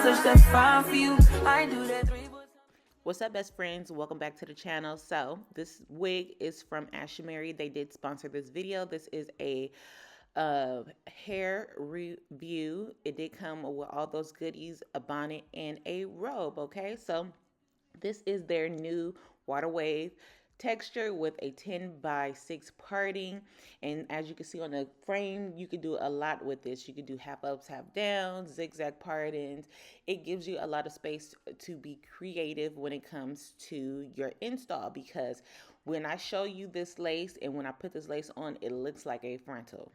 touch, that's fine for you. I do that 3. What's up, best friends? Welcome back to the channel. So this wig is from Ashimary. They did sponsor this video. This is a hair review. It did come with all those goodies, a bonnet and a robe. Okay, so this is their new water wave texture with a 10x6 parting, and as you can see on the frame, you can do a lot with this. You can do half ups, half downs, zigzag partings. It gives you a lot of space to be creative when it comes to your install, because when I show you this lace and when I put this lace on, it looks like a frontal.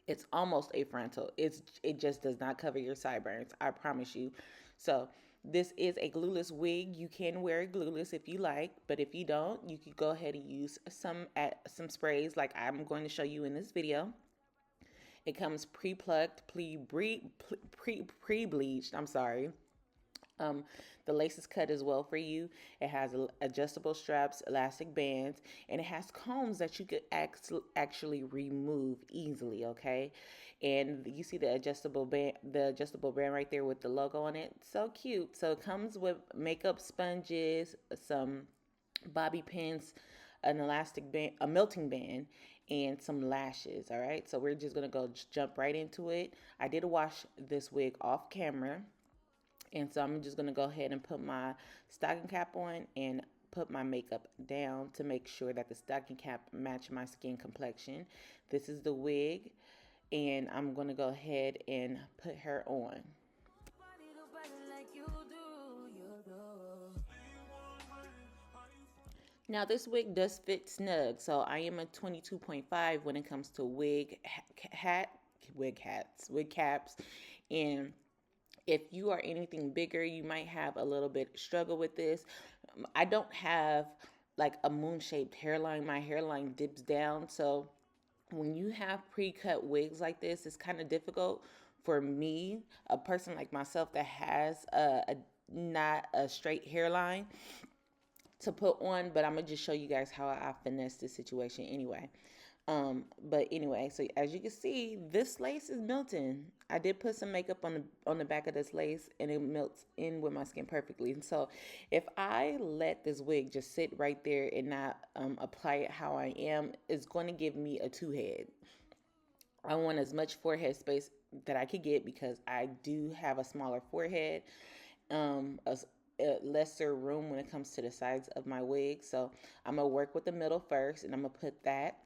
It's almost a frontal. It just does not cover your sideburns, I promise you. So this is a glueless wig. You can wear it glueless if you like, but if you don't, you can go ahead and use some sprays like I'm going to show you in this video. It comes pre-plucked, pre-bleached. I'm sorry. Um, the lace is cut as well for you. It has adjustable straps, elastic bands, and it has combs that you could actually remove easily. Okay, and you see the adjustable band right there with the logo on it. So cute. So it comes with makeup sponges, some bobby pins, an elastic band, a melting band, and some lashes. All right, so we're just gonna jump right into it. I did wash this wig off camera, and so I'm just going to go ahead and put my stocking cap on and put my makeup down to make sure that the stocking cap match my skin complexion. This is the wig, and I'm going to go ahead and put her on. Now this wig does fit snug, so I am a 22.5 when it comes to wig caps, and if you are anything bigger, you might have a little bit struggle with this. I don't have like a moon-shaped hairline. My hairline dips down. So when you have pre-cut wigs like this, it's kind of difficult for me, a person like myself that has a not a straight hairline, to put on. But I'm going to just show you guys how I finesse this situation anyway. But anyway, so as you can see, this lace is melting. I did put some makeup on the back of this lace, and it melts in with my skin perfectly. And so if I let this wig just sit right there and not apply it how I am, it's going to give me a two head. I want as much forehead space that I could get because I do have a smaller forehead, a lesser room when it comes to the sides of my wig. So I'm gonna work with the middle first, and I'm gonna put that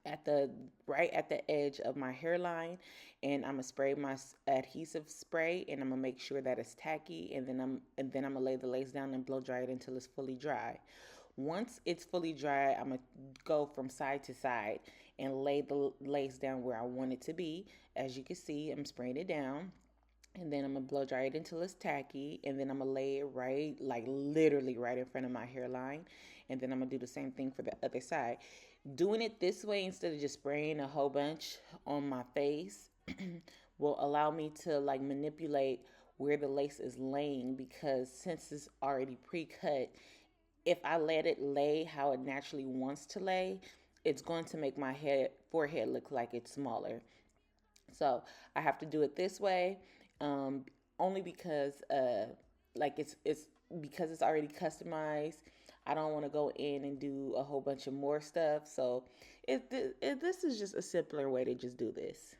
at the right at the edge of my hairline, and I'm gonna spray my adhesive spray, and I'm gonna make sure that it's tacky, and then I'm gonna lay the lace down and blow dry it until it's fully dry. Once it's fully dry, I'm gonna go from side to side and lay the lace down where I want it to be. As you can see, I'm spraying it down, and then I'm gonna blow dry it until it's tacky, and then I'm gonna lay it right, like literally right in front of my hairline, and then I'm gonna do the same thing for the other side. Doing it this way instead of just spraying a whole bunch on my face will allow me to like manipulate where the lace is laying, because since it's already pre-cut, if I let it lay how it naturally wants to lay, it's going to make my forehead look like it's smaller. So I have to do it this way, um, only because like it's because it's already customized. I don't want to go in and do a whole bunch of more stuff. So this is just a simpler way to just do this.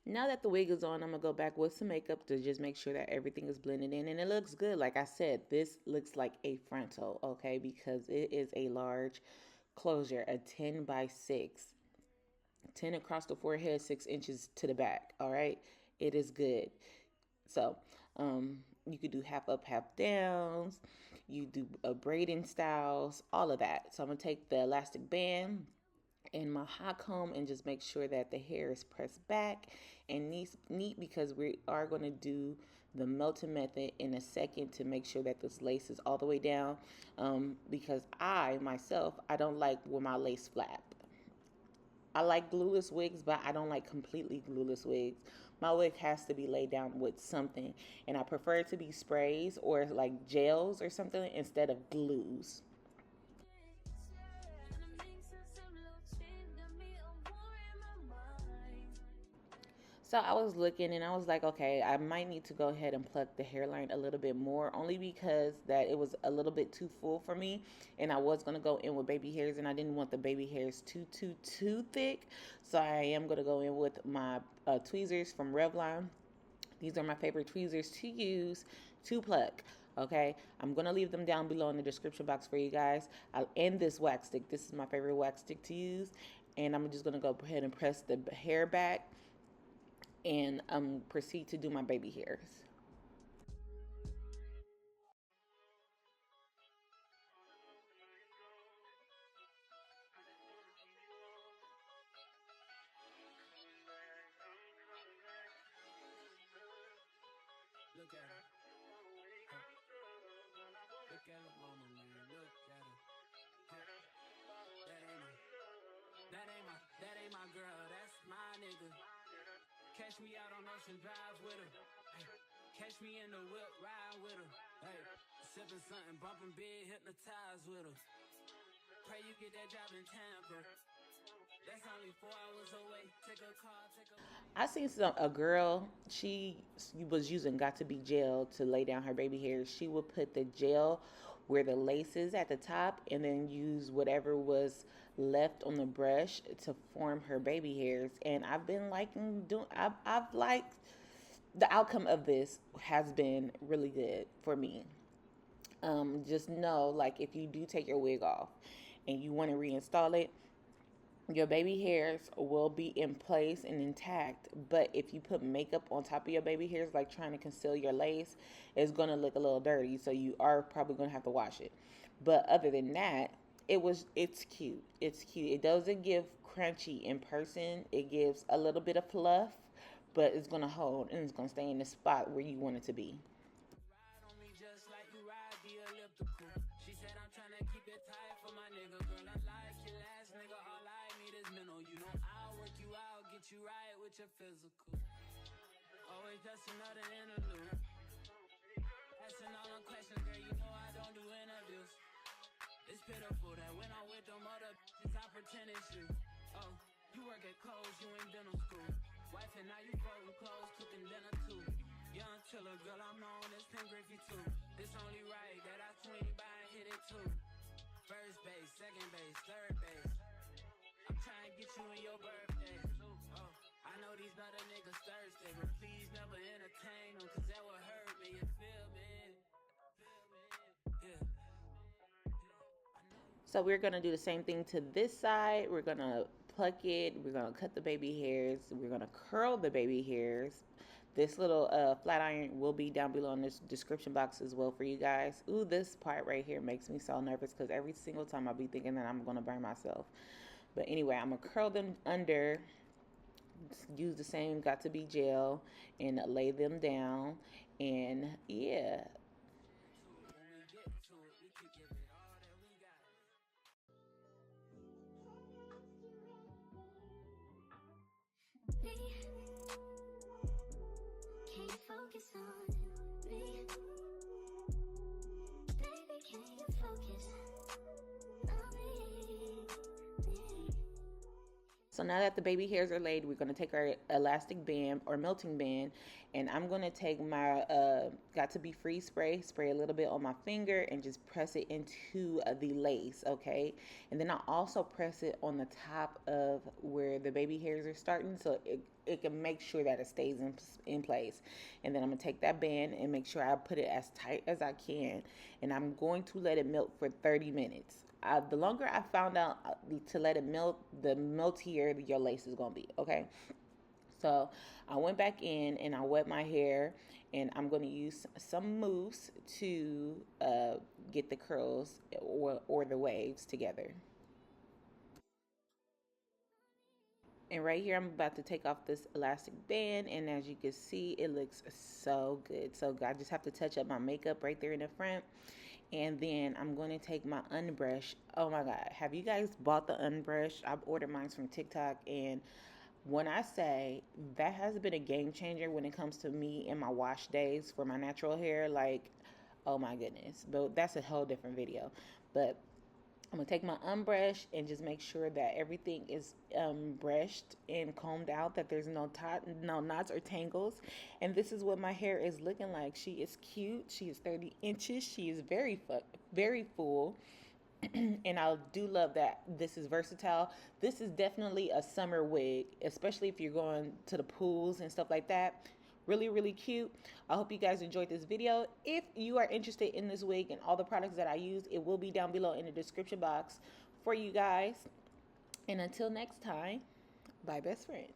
Now that the wig is on, I'm gonna go back with some makeup to just make sure that everything is blended in, and it looks good. Like I said, this looks like a frontal, okay, because it is a large closure, a 10x6, 10 across the forehead, 6 inches to the back. All right, it is good. So you could do half up, half downs. You do braiding styles, all of that. So I'm gonna take the elastic band, and my hot comb and just make sure that the hair is pressed back and neat because we are going to do the melting method in a second to make sure that this lace is all the way down, because I myself, I don't like when my lace flap. I like glueless wigs, but I don't like completely glueless wigs. My wig has to be laid down with something, and I prefer it to be sprays or like gels or something instead of glues. So I was looking and I was like, okay, I might need to go ahead and pluck the hairline a little bit more, only because that it was a little bit too full for me, and I was gonna go in with baby hairs, and I didn't want the baby hairs too thick. So I am gonna go in with my tweezers from Revlon. These are my favorite tweezers to use to pluck. Okay, I'm gonna leave them down below in the description box for you guys. I'll end this wax stick. This is my favorite wax stick to use, and I'm just gonna go ahead and press the hair back and proceed to do my baby hairs. Look at her. Look at her mama, man. Look at her. That ain't my girl. That's my nigga. Catch me out on Ocean Drive with her. Hey, catch me in the whip, ride with her. Hey, sipping something, bumping big, hypnotized with her. Pray you get that job in Tampa. That's only 4 hours away. Take a car, take a. I seen a girl. She was using got to be gel to lay down her baby hairs. She would put the gel where the lace is at the top, and then use whatever was left on the brush to form her baby hairs. And I've been liking doing. I've liked the outcome of this has been really good for me. Just know, like, if you do take your wig off and you want to reinstall it, your baby hairs will be in place and intact. But if you put makeup on top of your baby hairs, like trying to conceal your lace, it's going to look a little dirty. So you are probably going to have to wash it. But other than that, it's cute. It's cute. It doesn't give crunchy in person. It gives a little bit of fluff, but it's going to hold and it's going to stay in the spot where you want it to be. Ride on me just like you ride the elliptical. She said I'm trying to keep it tight for my nigga. Girl, I like your last nigga. All I need is mental. You know I'll work you out, get you right with your physical. Always just another interlude. Asking all them questions, girl, you know I don't do interviews. It's pitiful that when I'm with them other bitches, I pretend it's you. Oh, you work at Kohl's, you in dental school. Wife and now you folding clothes, cooking dinner too. Young Tiller, girl, I'm known as Pim Griffey too. It's only right that I swing by and hit it too. First base, second base, third base. I'm trying to get you in your birthday. Oh, I know these other niggas thirsty, but please never entertain them, cause that would hurt me, you feel me? Yeah. So we're gonna do the same thing to this side. We're gonna pluck it. We're gonna cut the baby hairs. We're gonna curl the baby hairs. This little flat iron will be down below in this description box as well for you guys. Ooh, this part right here makes me so nervous because every single time I'll be thinking that I'm gonna burn myself. But anyway, I'm gonna curl them under. Use the same got to be gel and lay them down. And yeah. Can you focus on me? Baby, can you focus on me? So now that the baby hairs are laid, we're going to take our elastic band or melting band, and I'm going to take my got to be free spray a little bit on my finger and just press it into the lace, okay? And then I also press it on the top of where the baby hairs are starting, so it can make sure that it stays in place. And then I'm going to take that band and make sure I put it as tight as I can, and I'm going to let it melt for 30 minutes. The longer I found out to let it melt, the meltier your lace is going to be, okay? So I went back in and I wet my hair, and I'm going to use some mousse to get the curls or the waves together. And right here, I'm about to take off this elastic band. And as you can see, it looks so good. So I just have to touch up my makeup right there in the front. And then I'm going to take my unbrush. Oh my God. Have you guys bought the unbrush? I've ordered mine from TikTok. And when I say that has been a game changer when it comes to me and my wash days for my natural hair, like, oh my goodness. But that's a whole different video. But I'm gonna take my unbrush and just make sure that everything is brushed and combed out, that there's no no knots or tangles. And this is what my hair is looking like. She is cute. She is 30 inches. She is very full. And I do love that this is versatile. This is definitely a summer wig, especially if you're going to the pools and stuff like that. Really, really cute. I hope you guys enjoyed this video. If you are interested in this wig and all the products that I use, it will be down below in the description box for you guys. And until next time, bye, best friends.